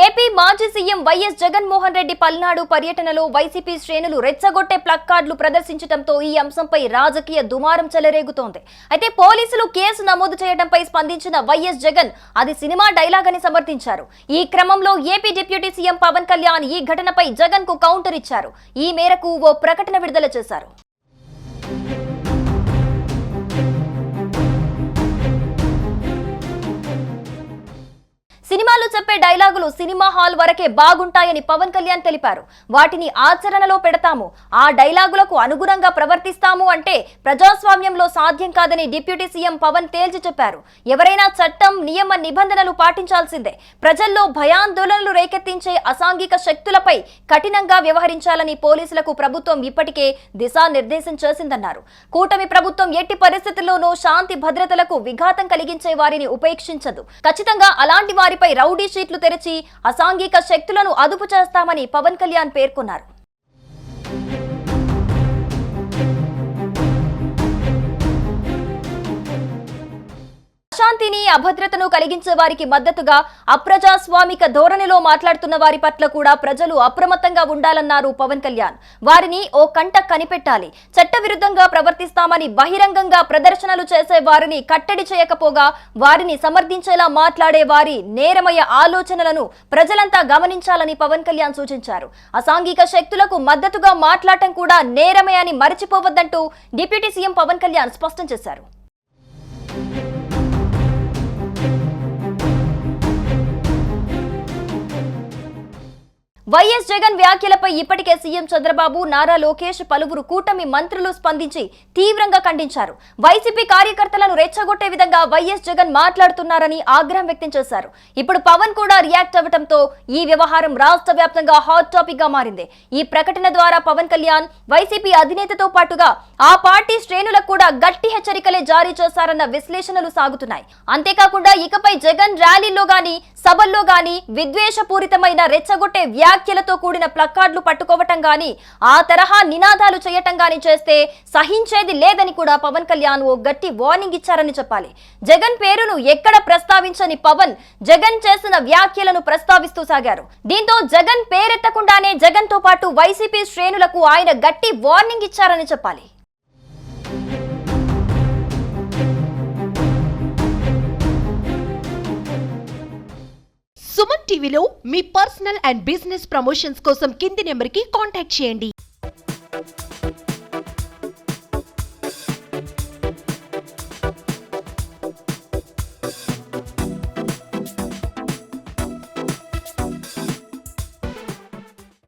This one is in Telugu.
ఏపీ మాజీ సీఎం వైఎస్ జగన్మోహన్ రెడ్డి పల్నాడు పర్యటనలో వైసీపీ శ్రేణులు రెచ్చగొట్టే ప్లక్కార్డులు ప్రదర్శించడంతో ఈ అంశంపై రాజకీయ దుమారం చెలరేగుతోంది. అయితే పోలీసులు కేసు నమోదు చేయడంపై స్పందించిన వైఎస్ జగన్ అది సినిమా డైలాగ్ అని సమర్థించారు. ఈ క్రమంలో AP deputy CM Pawan Kalyan ఈ ఘటనపై జగన్ కు కౌంటర్ ఇచ్చారు. ఈ మేరకు ఓ ప్రకటన విడుదల చేశారు. సినిమాలో చెప్పే డైలాగులు సినిమా హాల్ వరకే బాగుంటాయని పవన్ కళ్యాణ్ తెలిపారు. వాటిని ఆచరణలో పెడతాము, ఆ డైలాగులకు అనుగుణంగా ప్రవర్తిస్తాము అంటే ప్రజాస్వామ్యంలో సాధ్యం కాదని డిప్యూటీ సీఎం పవన్ తేల్చి చెప్పారు. ఎవరైనా చట్టం, నియమ నిబంధనలు పాటించాల్సిందే. ప్రజల్లో భయాందోళనలు రేకెత్తించే అసాంఘిక శక్తులపై కఠినంగా వ్యవహరించాలని పోలీసులకు ప్రభుత్వం ఇప్పటికే దిశానిర్దేశం చేసిందన్నారు. కూటమి ప్రభుత్వం ఎట్టి పరిస్థితుల్లోనూ శాంతి భద్రతలకు విఘాతం కలిగించే వారిని ఉపేక్షించదు. ఖచ్చితంగా అలాంటి వారిపై రౌడీ షీట్లు తెరిచి అసాంఘిక శక్తులను అదుపు చేస్తామని పవన్ కళ్యాణ్ పేర్కొన్నారు. శాంతిని, అభద్రతను కలిగించే వారికి మద్దతుగా అప్రజాస్వామిక ధోరణిలో మాట్లాడుతున్న వారి పట్ల కూడా ప్రజలు అప్రమత్తంగా ఉండాలన్నారు పవన్ కళ్యాణ్. వారిని ఓ కంట కనిపెట్టాలి. చట్టవిరుద్ధంగా ప్రవర్తిస్తామని బహిరంగంగా ప్రదర్శనలు చేసే వారిని కట్టడి చేయకపోగా వారిని సమర్థించేలా మాట్లాడే వారి నేరమయ ఆలోచనలను ప్రజలంతా గమనించాలని పవన్ కళ్యాణ్ సూచించారు. అసాంఘిక శక్తులకు మద్దతుగా మాట్లాడటం కూడా నేరమే అని మరిచిపోవద్దంటూ డిప్యూటీ సీఎం పవన్ కళ్యాణ్ స్పష్టం చేశారు. వైఎస్ జగన్ వ్యాఖ్యలపై ఇప్పటికే సీఎం చంద్రబాబు, నారా లోకేష్, పలువురు కూటమి మంత్రులు స్పందించి తీవ్రంగా ఖండించారు. వైసీపీ కార్యకర్తలను రెచ్చగొట్టే విధంగా వైఎస్ జగన్ మాట్లాడుతున్నారని ఆగ్రహం వ్యక్తం చేశారు. ఇప్పుడు పవన్ కూడా రియాక్ట్ అవ్వడంతో ఈ వ్యవహారం రాష్ట్ర వ్యాప్తంగా హాట్ టాపిక్ గా మారింది. ఈ ప్రకటన ద్వారా పవన్ కళ్యాణ్ వైసీపీ అధినేతతో పాటుగా ఆ పార్టీ శ్రేణులకు కూడా గట్టి హెచ్చరికలే జారీ చేశారన్న విశ్లేషణలు సాగుతున్నాయి. అంతేకాకుండా ఇకపై జగన్ ర్యాలీల్లో గాని, సభల్లో గాని విద్వేషపూరితమైన రెచ్చగొట్టే వ్యాఖ్యలతో కూడిన ప్లకార్డులు పట్టుకోవటం గాని, ఆ తరహా నినాదాలు చేయటం గాని చేస్తే సహించేది లేదని కూడా పవన్ కళ్యాణ్ ఓ గట్టి వార్నింగ్ ఇచ్చారని చెప్పాలి. జగన్ పేరును ఎక్కడ ప్రస్తావించని పవన్ జగన్ చేసిన వ్యాఖ్యలను ప్రస్తావిస్తూ సాగారు. దీంతో జగన్ పేరెత్తకుండానే జగన్ తో పాటు వైసీపీ శ్రేణులకు ఆయన గట్టి వార్నింగ్ ఇచ్చారని చెప్పాలి. సుమన్ టీవీలో మీ పర్సనల్ అండ్ బిజినెస్ ప్రమోషన్స్ కోసం కింది నెంబర్కి కాంటాక్ట్ చేయండి.